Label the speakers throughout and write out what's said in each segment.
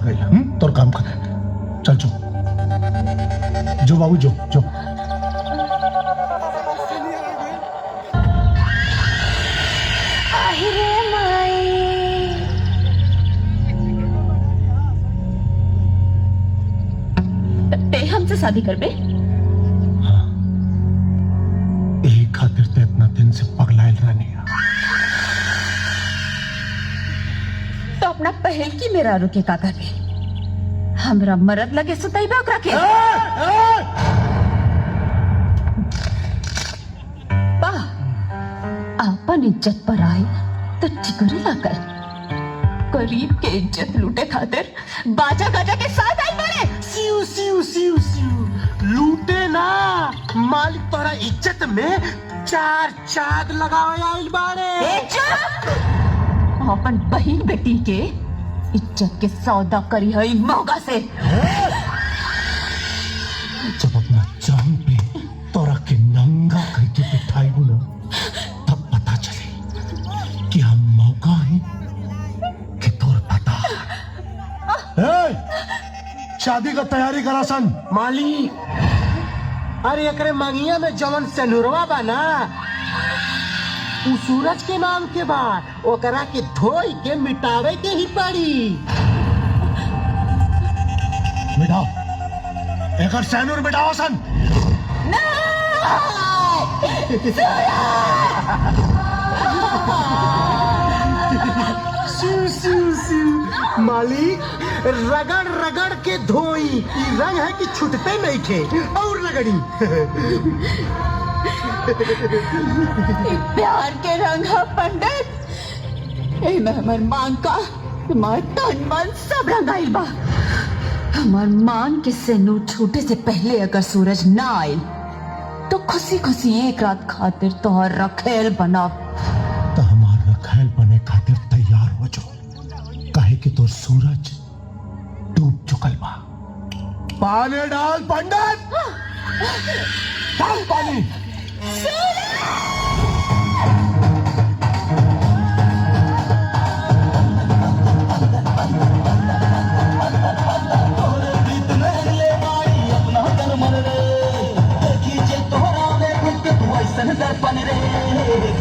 Speaker 1: गई तोर काम कर। चल जो जो बाबू जो जो।
Speaker 2: ते हमसे शादी कर बे?
Speaker 1: हाँ, यही खातिर ते इतना दिन से पगलाइल रहनी है।
Speaker 2: तो अपना पहल की मेरा रुके का कर बे? हमरा मरद लगे सुताई बे ओकरा के। बा आपन इज्जत पर आए तो ठिकरे ला कर। गरीब के इज्जत लूटे खातिर बाजा गाजा के साथ आई पड़े।
Speaker 3: सिउ सिउ सिउ सिउ लूटे ना, मालिक तोरा इज्जत में चार चाद लगावे आइल बाड़े।
Speaker 2: अपन बहन बेटी के इज्जत के सौदा करी है मौका से।
Speaker 1: जब अपना जान पे तोरा के नंगा करके बिठाई हो ना, तब पता चले कि हम मौका है कि तोर पता। शादी का तैयारी करा सन।
Speaker 3: मालिक, अरे एकरे मंगिया में जवन सेनुरवा बा ना, उ सूरज के नाम के बा, ओकरा के धोई के मिटावे के ही पड़ी।
Speaker 1: मिटाओ एकर सैनूर मिटाओ सन।
Speaker 3: सिउ सिउ सिउ मालिक, रगड़ रगड़ के धोई। ई रंग है कि छुटते नहीं थे और रगड़ी।
Speaker 2: प्यार के रंग है पंडित। ए हमर मांग का हमार तन मन सब रंगाइल बा। हमार मांग के सेनूर छूटे से पहले अगर सूरज ना आयल तो खुशी खुशी एक रात खातिर तोहर रखेल बना।
Speaker 1: तो हमार रखेल बने खातिर तैयार हो जाओ, काहे कि तोर सूरज डूब चुकल बा। पानी डाल पंडित, डाल पानी।
Speaker 4: दर्पण रे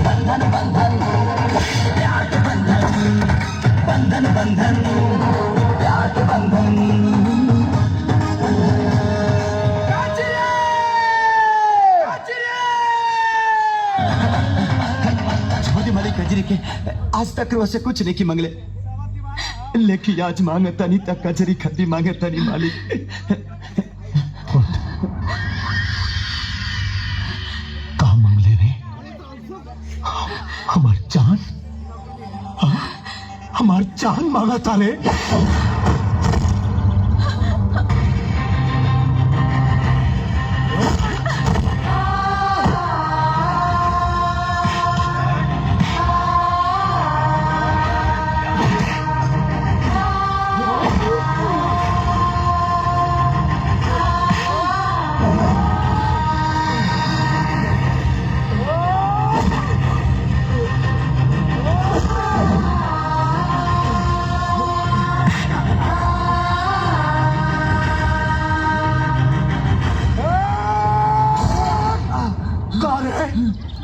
Speaker 4: बंधन बंधन प्यार के बंधन, बंधन बंधन प्यार के बंधन। छोटी मलिक कजरी के आज तक वैसे कुछ नहीं की मंगले, लेकिन आज मांगे तनी तक कजरी खती मांगे तनी मालिक।
Speaker 1: हमार जान, हमार जान मांगा था रे।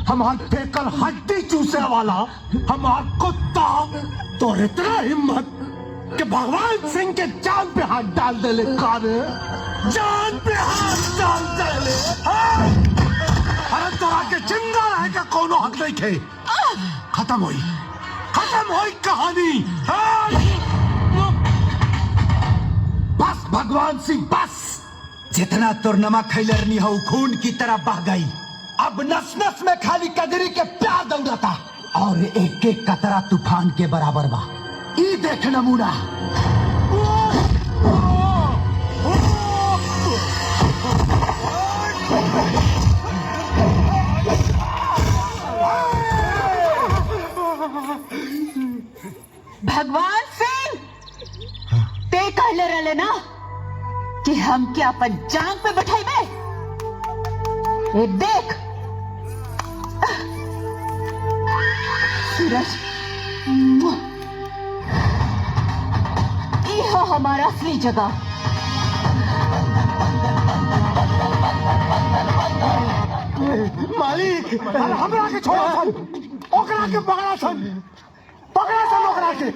Speaker 1: हमार फेकल हड्डी चूसे वाला हमार कुत्ता तो इतना हिम्मत कि भगवान सिंह के जान पे हाथ डाल दे ले। कारे जान पे हाथ डाल दे ले। अरे तोरा के जिंदा रहे का कोनो हक नहीं खे। खत्म हुई कहानी।
Speaker 4: बस भगवान सिंह बस, जितना तुर नमक खैलरनी हो खून की तरह बह गई। अब नस नस में खाली कजरी के प्यार दौड़ता और एक एक कतरा तूफान के बराबर बा। ई देख नमूना।
Speaker 2: भगवान सिंह, ते कहले रहले ना कि हम क्या अपन जांग पे बैठाइबे। ये देख सूरज, ये है हमारा असली जगह।
Speaker 3: मालिक
Speaker 1: अरे हमरा के छोड़ा सन, ओकरा के पकड़ा सन ओकरा के।